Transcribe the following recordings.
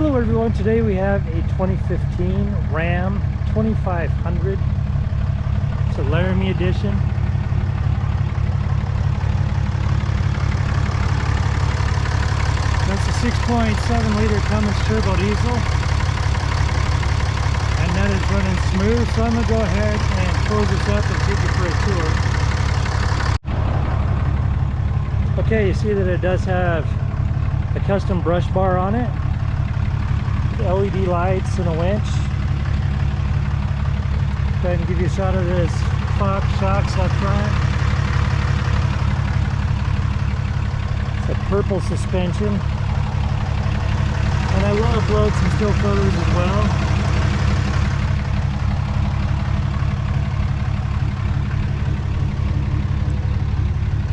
Hello everyone, today we have a 2015 Ram 2500. It's a Laramie edition. That's a 6.7 liter Cummins Turbo Diesel. And that is running smooth, so I'm going to go ahead and close this up and take you for a tour. Okay, you see that it does have a custom brush bar on it. LED lights and a winch. Go ahead and give you a shot of this Fox shocks up front. It's a purple suspension. And I will upload some still photos as well.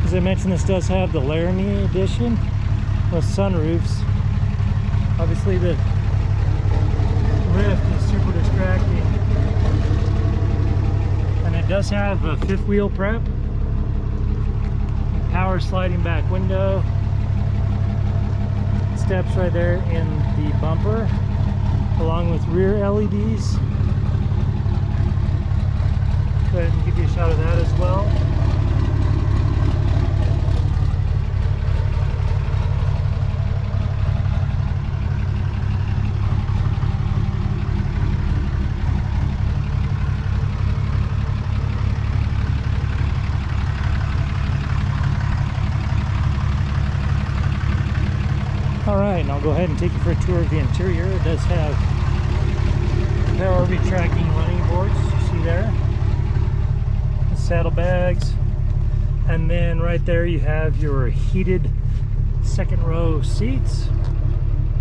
As I mentioned, this does have the Laramie edition with sunroofs. Obviously the lift is super distracting, and it does have a fifth wheel prep, power sliding back window, steps right there in the bumper along with rear LEDs. Go ahead and give you a shot of that as well. Alright, and I'll go ahead and take you for a tour of the interior. It does have power retracting running boards, you see there. The saddlebags. And then right there you have your heated second row seats,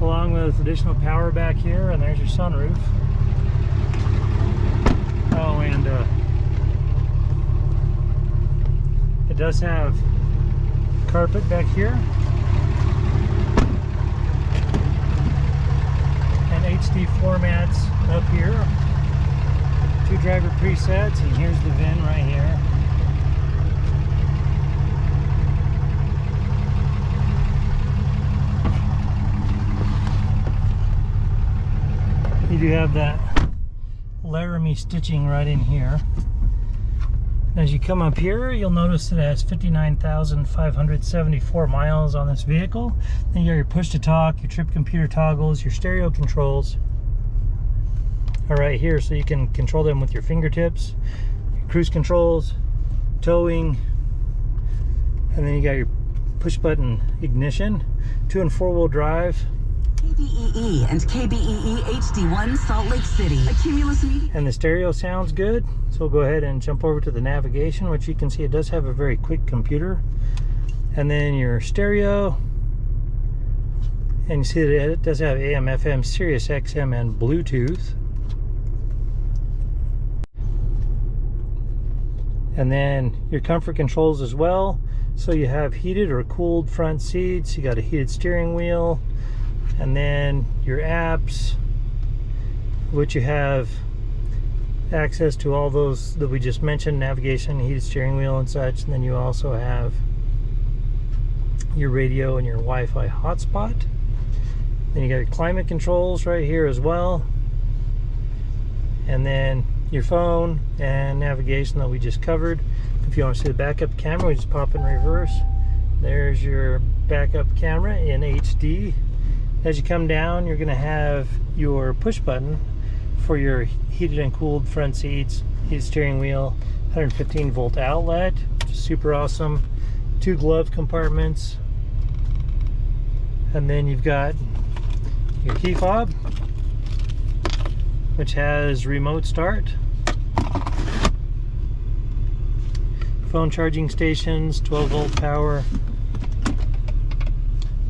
along with additional power back here, and there's your sunroof. Oh, and it does have carpet back here. HD floor mats up here, 2 driver presets, and here's the VIN right here. You do have that Laramie stitching right in here. As you come up here, you'll notice it has 59,574 miles on this vehicle. Then you got your push to talk, your trip computer toggles, your stereo controls are right here, so you can control them with your fingertips, your cruise controls, towing, and then you got your push button ignition, 2 and 4 wheel drive. KBEE and KBEE HD1 Salt Lake City. A Cumulus media. And the stereo sounds good, so we'll go ahead and jump over to the navigation, which you can see it does have a very quick computer. And then your stereo, and you see that it does have AM, FM, Sirius XM, and Bluetooth. And then your comfort controls as well. So you have heated or cooled front seats, you got a heated steering wheel, and then your apps, which you have access to all those that we just mentioned, navigation, heated steering wheel and such. And then you also have your radio and your Wi-Fi hotspot. Then you got your climate controls right here as well, and then your phone and navigation that we just covered. If you want to see the backup camera, we just pop in reverse. There's your backup camera in HD. As you come down, you're going to have your push button for your heated and cooled front seats, heated steering wheel, 115 volt outlet, which is super awesome. 2 glove compartments, and then you've got your key fob, which has remote start, phone charging stations, 12 volt power.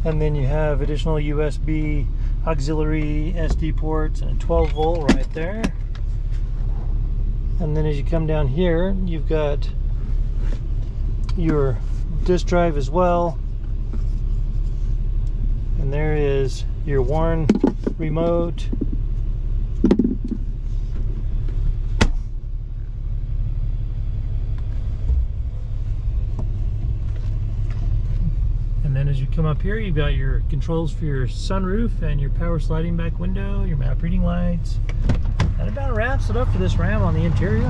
And then you have additional USB auxiliary SD ports and a 12 volt right there. And then as you come down here, you've got your disk drive as well. And there is your Warn remote. And as you come up here, you've got your controls for your sunroof and your power sliding back window, your map reading lights. That about wraps it up for this Ram on the interior.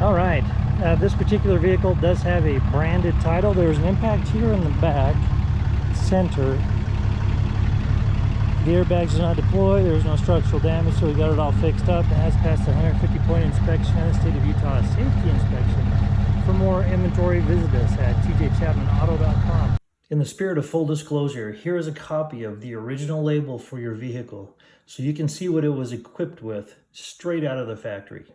All right, this particular vehicle does have a branded title. There's an impact here in the back center. The airbags are not deployed. There's no structural damage, so we got it all fixed up. It has passed the 150-point inspection and the State of Utah safety inspection. For more inventory, visit us at tjchapmanauto.com. In the spirit of full disclosure, here is a copy of the original label for your vehicle, so you can see what it was equipped with straight out of the factory.